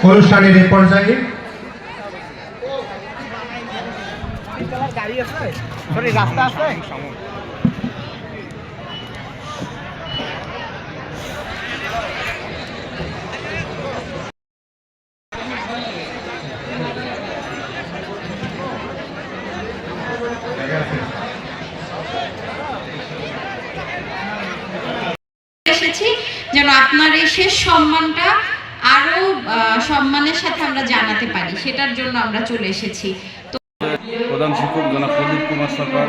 অনুষ্ঠানের এই পর্যায়ে রাস্তা আছে এসেছি যেন আপনার এই শেষ সম্মানটা আরো সম্মানের সাথে আমরা জানাতে পারি, সেটার জন্য আমরা চলে এসেছি। তো প্রধান শিক্ষক জনাব প্রদীপ কুমার সরকার,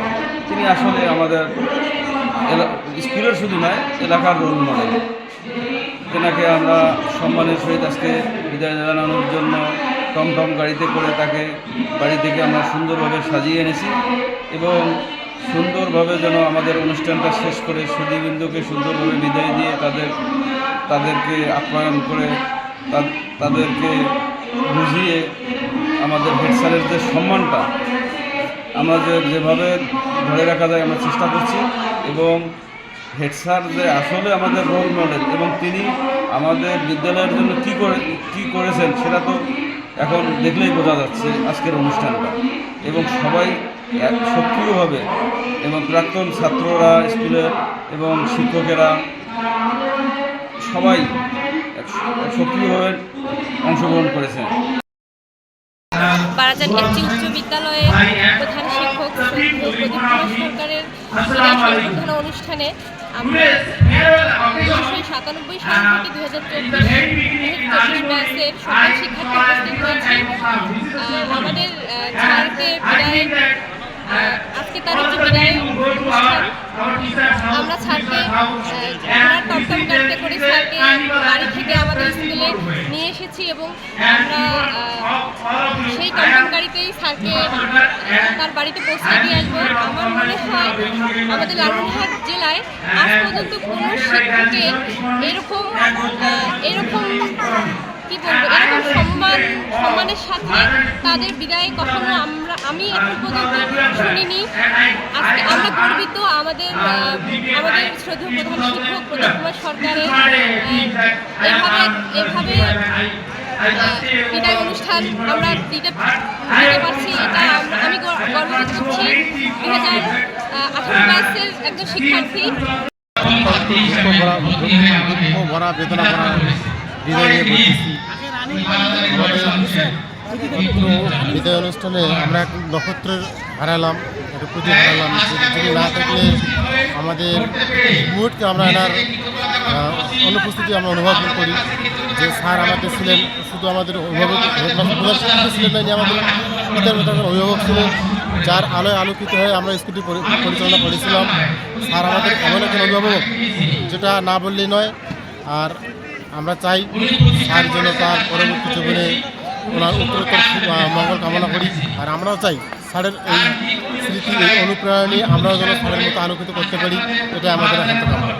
তিনি আসলে আমাদের স্কুলের শুধু নয় এলাকার রোল মডেল। তেনাকে আমরা সম্মানের সহিত আজকে বিদায় জানানোর জন্য টমটম গাড়িতে করে তাকে বাড়ি থেকে আমরা সুন্দরভাবে সাজিয়ে এনেছি এবং সুন্দরভাবে যেন আমাদের অনুষ্ঠানটা শেষ করে সুধীবৃন্দকে সুন্দরভাবে বিদায় দিয়ে তাদেরকে আপ্যায়ন করে তাদেরকে বুঝিয়ে আমাদের হেড স্যারের যে সম্মানটা আমাদের যেভাবে ধরে রাখা যায় আমরা চেষ্টা করছি এবং হেড স্যার যে আসলে আমাদের রোল মডেল এবং তিনি আমাদের বিদ্যালয়ের জন্য কী করেছেন সেটা তো এখন দেখলেই বোঝা যাচ্ছে আজকের অনুষ্ঠানটা। এবং সবাই সক্রিয়ভাবে এবং প্রাক্তন ছাত্ররা স্কুলের এবং শিক্ষকেরা সবাই সক্রিয়ভাবে অংশগ্রহণ করেছেন। বারাজান একটি উচ্চ বিদ্যালয়ের প্রধান শিক্ষক প্রদীপ কুমার সরকারের সংবর্ধনা অনুষ্ঠানে আমরা 1997 সাল থেকে 2024 ব্যাচের সকল শিক্ষার্থী উপস্থিত হয়েছি। আমাদের ছাড়কে বিদায় আজকে তার হচ্ছে বিদায় অনুষ্ঠান। আমরা ছাড়কে ওনার টমটম গাড়িতে করে ছাড়কে বাড়ি থেকে আমাদের স্কুলে নিয়ে এসেছি এবং আমরা সেই টমটম গাড়িতেই ছাড়কে তার বাড়িতে পৌঁছে দিয়ে আসবো। আমার মনে হয় আমাদের লালমনিরহাট জেলায় আজ পর্যন্ত কোনো শিক্ষকের এরকম কি বলবো এরকম সম্মানের সাথে তাদের বিদায় কখনো আমি এখন পর্যন্ত শুনিনি। আজকে আমরা গর্বিত আমাদের শ্রদ্ধেয় প্রধান শিক্ষক প্রদীপ কুমার সরকারের এভাবে বিদায় অনুষ্ঠান আমরা দিতে পারছি, এটা আমি গর্বিত করছি। 2018 ব্যাচের একজন শিক্ষার্থী বিদায় অনুষ্ঠানে আমরা এক নক্ষত্রের হারালাম, একটা প্রতীক হারালাম, যিনি না থাকলে আমাদের মুহূর্তে আমরা এনার অনুপস্থিতি আমরা অনুভব করি। যে স্যার আমাদের ছিলেন শুধু আমাদের অভিভাবক ছিলেন না, আমাদের পিতার অভিভাবক ছিলেন, যার আলোয় আলোকিত হয়ে আমরা স্কুলটি পরিচালনা করেছিলাম। স্যার আমাদের এমন একজন অভিভাবক যেটা না বললেই নয়। আর আমরা চাই স্যার যেন তার পরবর্তী জীবনে ওনার উত্তরোত্তর মঙ্গল কামনা করি। আর আমরাও চাই স্যারের এই স্মৃতি এই অনুপ্রেরণা নিয়ে আমরাও যেন স্যারের মতো আলোকিত করতে পারি, এটা আমাদের একান্ত কামনা।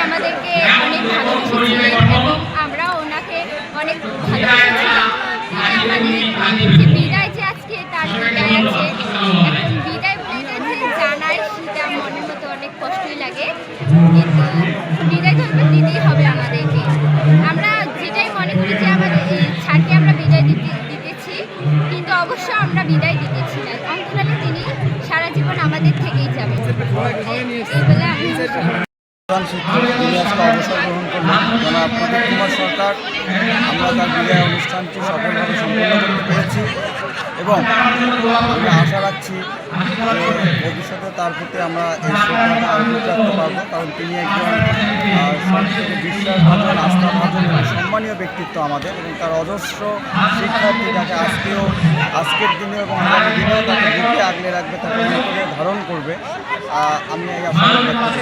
আমাদেরকে অনেক ভালোবেসেছিলেন এবং আমরা ওনাকে অনেক ভালোবেসেছিলাম। আমাদের বিদায় যে আজকে তার বিদায় আছে, এখন বিদায় বলতে যে জানায় সেটা মনের মতো অনেক কষ্টই লাগে, কিন্তু বিদায় তো দিতেই হবে আমাদেরকে। আমরা যেটাই মনে করি যে আমাদের ছাড়কে আমরা বিদায় দিতেছি, কিন্তু অবশ্য আমরা বিদায় দিতেছি না, অন্তরালে তিনি সারা জীবন আমাদের থেকেই যাবেন। এই বলে আমি প্রধান শিক্ষক যিনি আজকে অবসর গ্রহণ করলেন জনাব প্রদীপ কুমার সরকার, আমরা তার বিদায় অনুষ্ঠানটি সফলভাবে সম্পন্ন করতে পেরেছি এবং আমরা আশা রাখছি যে ভবিষ্যতে তার প্রতি আমরা এই শ্রদ্ধাটা আরোপিত রাখতে পারবো, কারণ তিনি একজন সবথেকে বিশ্বাসভাজন, আস্থাভাজন এবং সম্মানীয় ব্যক্তিত্ব আমাদের, এবং তার অজস্র শিক্ষার্থী যাকে আজকের দিনে এবং আগামী দিনেও তাকে বুকে আগলে রাখবে, তাকে ভিতরে ধারণ করবে। আমি এই আশা ব্যক্ত করছি।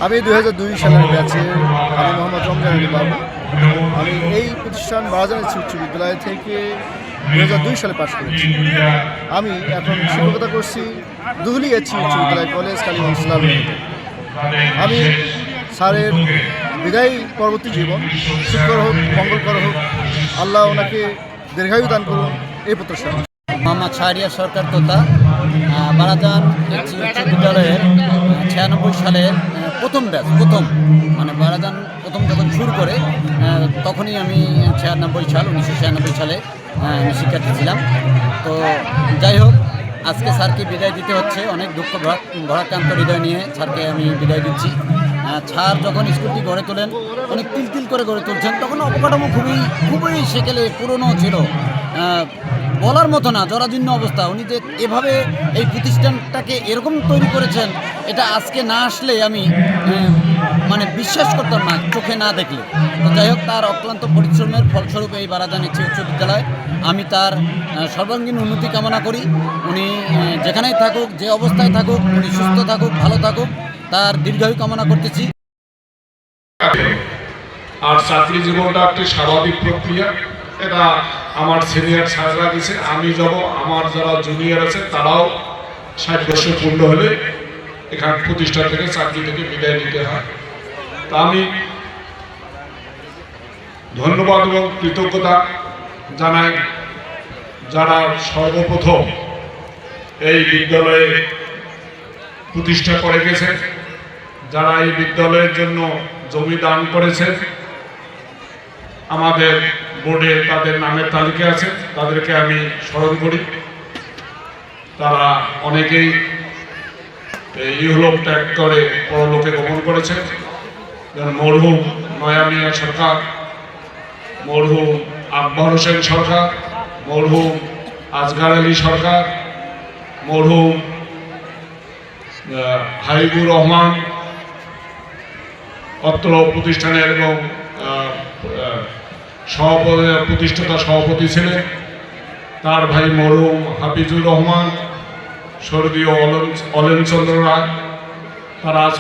আমি 2002 সালের ব্যাচে আমি মোহাম্মদ রমজান আলী বাবু। আমি এই প্রতিষ্ঠান বারাজান উচ্চ বিদ্যালয় থেকে 2002 সালে পাশ করেছি। আমি এখন শিক্ষকতা করছি দুহলি এসি উচ্চ বিদ্যালয় কলেজ কালীগঞ্জ লালমনিতে। আমি স্যারের বিদায়ী পরবর্তী জীবন সুখকর হোক, মঙ্গলকর হোক, আল্লাহ ওনাকে দীর্ঘায়ু দান করুন এই প্রত্যাশা। মোহাম্মদ শাহরিয়ার সরকার তোতা বারাজান উচ্চ বিদ্যালয়ের 96 সালের প্রথম মানে বারাজান প্রথম যখন শুরু করে তখনই আমি 1996 সালে আমি শিক্ষার্থী ছিলাম। তো যাই হোক, আজকে স্যারকে বিদায় দিতে হচ্ছে, অনেক দুঃখ ভরাক্রান্ত হৃদয় নিয়ে স্যারকে আমি বিদায় দিচ্ছি। স্যার যখন স্কুলটি গড়ে তোলেন, অনেক তিল করে গড়ে তুলছেন, তখন অবকাঠামো খুবই সেকেলে পুরনো ছিল, বলার মতো না, জরাজীর্ণ অবস্থা। উনি যে এভাবে এই প্রতিষ্ঠানটাকে এরকম তৈরি করেছেন, এটা আজকে না আসলে আমি মানে বিশ্বাস করতাম না, চোখে না দেখলে। তো যাই হোক, তার অক্লান্ত পরিশ্রমের ফলস্বরূপ এই বারাজান উচ্চ বিদ্যালয়, আমি তার সর্বাঙ্গীন উন্নতি কামনা করি। উনি যেখানেই থাকুক, যে অবস্থায় থাকুক, উনি সুস্থ থাকুক, ভালো থাকুক, তার দীর্ঘায়ু কামনা করতেছি। আর চাকরি জীবনটা একটি স্বাভাবিক প্রক্রিয়া, এটা আমার সিনিয়র স্যাররা গেছে, আমি যাব, আমার যারা জুনিয়র আছে তারাও 60 বছর পূর্ণ হলে এখান প্রতিষ্ঠান থেকে চাকরি থেকে বিদায় নিতে হয়। তা আমি ধন্যবাদ এবং কৃতজ্ঞতা জানাই যারা সর্বপ্রথম এই বিদ্যালয়ে প্রতিষ্ঠা করে গেছে, যারা এই বিদ্যালয়ের জন্য জমি দান করেছে। আমাদের বোর্ডে তাদের নামের তালিকা আছে, তাদেরকে আমি স্মরণ করি। তারা অনেকেই ইহলোক ত্যাগ করে পরলোকে গমন করেছে, যেমন মরহুম নয়া মিয়া সরকার, মরহুম আকবর হোসেন সরকার, মরহুম আজগার আলী সরকার, মরহুম হাবিবুর রহমান, অত্র প্রতিষ্ঠানের এবং প্রতিষ্ঠাতা সভাপতি ছিলেন, তার ভাই মরহুম হাফিজুর রহমান, স্বর্গীয় অলেন চন্দ্র রায়, তারা আজ